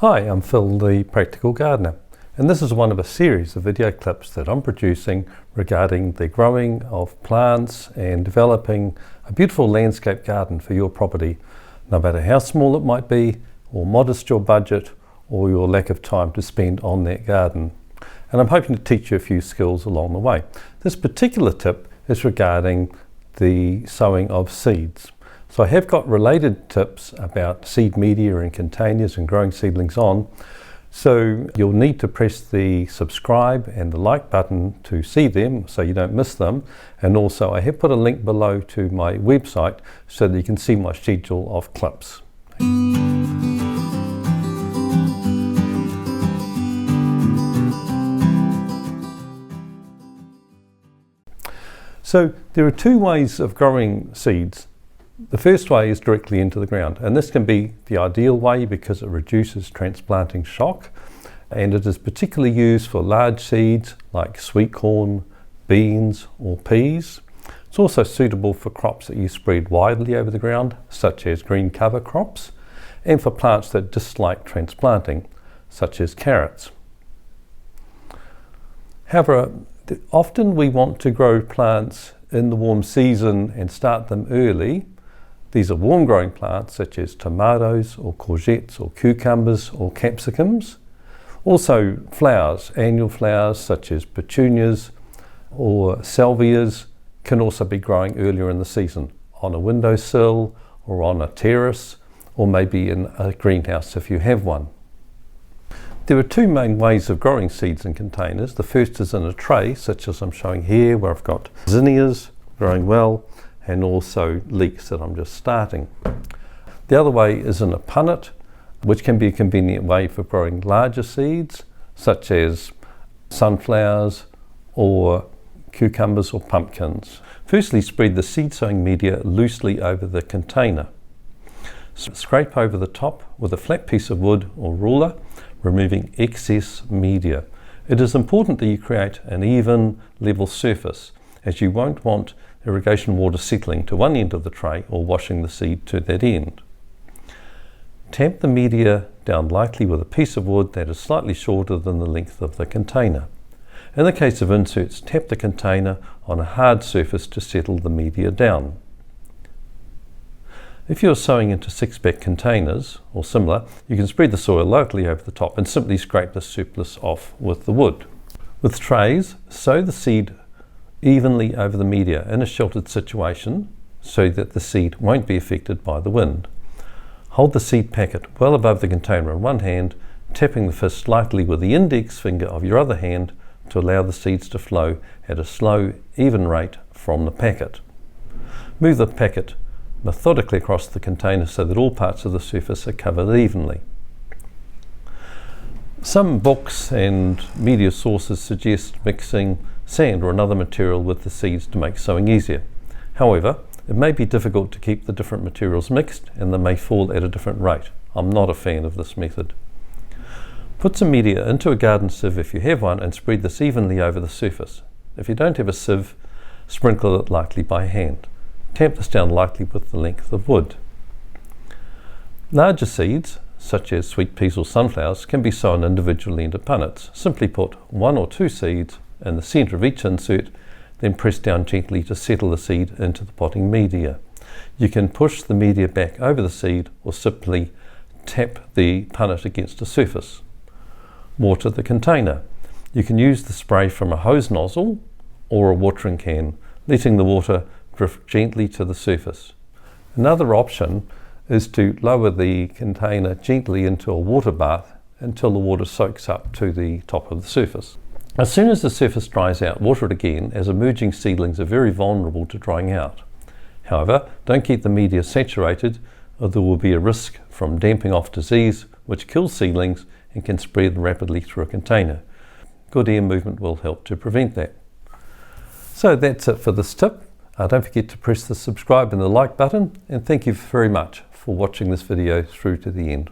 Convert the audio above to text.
Hi, I'm Phil, the Practical Gardener, and this is one of a series of video clips that I'm producing regarding the growing of plants and developing a beautiful landscape garden for your property, no matter how small it might be, or modest your budget, or your lack of time to spend on that garden. And I'm hoping to teach you a few skills along the way. This particular tip is regarding the sowing of seeds. So I have got related tips about seed media and containers and growing seedlings on. So you'll need to press the subscribe and the like button to see them so you don't miss them. And also I have put a link below to my website so that you can see my schedule of clips. So there are two ways of growing seeds. The first way is directly into the ground, and this can be the ideal way because it reduces transplanting shock, and it is particularly used for large seeds like sweet corn, beans or peas. It's also suitable for crops that you spread widely over the ground, such as green cover crops, and for plants that dislike transplanting, such as carrots. However, often we want to grow plants in the warm season and start them early. These are warm growing plants such as tomatoes or courgettes or cucumbers or capsicums. Also flowers, annual flowers such as petunias or salvias can also be growing earlier in the season on a windowsill or on a terrace or maybe in a greenhouse if you have one. There are two main ways of growing seeds in containers. The first is in a tray, such as I'm showing here, where I've got zinnias growing well, and also leeks that I'm just starting. The other way is in a punnet, which can be a convenient way for growing larger seeds, such as sunflowers or cucumbers or pumpkins. Firstly, spread the seed sowing media loosely over the container. Scrape over the top with a flat piece of wood or ruler, removing excess media. It is important that you create an even, level surface, as you won't want irrigation water settling to one end of the tray or washing the seed to that end. Tamp the media down lightly with a piece of wood that is slightly shorter than the length of the container. In the case of inserts, tap the container on a hard surface to settle the media down. If you're sowing into 6-pack containers or similar, you can spread the soil lightly over the top and simply scrape the surplus off with the wood. With trays, sow the seed evenly over the media in a sheltered situation so that the seed won't be affected by the wind. Hold the seed packet well above the container in one hand, tapping the fist lightly with the index finger of your other hand to allow the seeds to flow at a slow, even rate from the packet. Move the packet methodically across the container so that all parts of the surface are covered evenly. Some books and media sources suggest mixing sand or another material with the seeds to make sowing easier. However, it may be difficult to keep the different materials mixed and they may fall at a different rate. I'm not a fan of this method. Put some media into a garden sieve if you have one and spread this evenly over the surface. If you don't have a sieve, sprinkle it lightly by hand. Tamp this down lightly with the length of wood. Larger seeds, such as sweet peas or sunflowers, can be sown individually into punnets. Simply put 1 or 2 seeds in the centre of each insert, then press down gently to settle the seed into the potting media. You can push the media back over the seed or simply tap the punnet against a surface. Water the container. You can use the spray from a hose nozzle or a watering can, letting the water drift gently to the surface. Another option is to lower the container gently into a water bath until the water soaks up to the top of the surface. As soon as the surface dries out, water it again, as emerging seedlings are very vulnerable to drying out. However, don't keep the media saturated or there will be a risk from damping off disease which kills seedlings and can spread rapidly through a container. Good air movement will help to prevent that. So that's it for this tip. Don't forget to press the subscribe and the like button, and thank you very much for watching this video through to the end.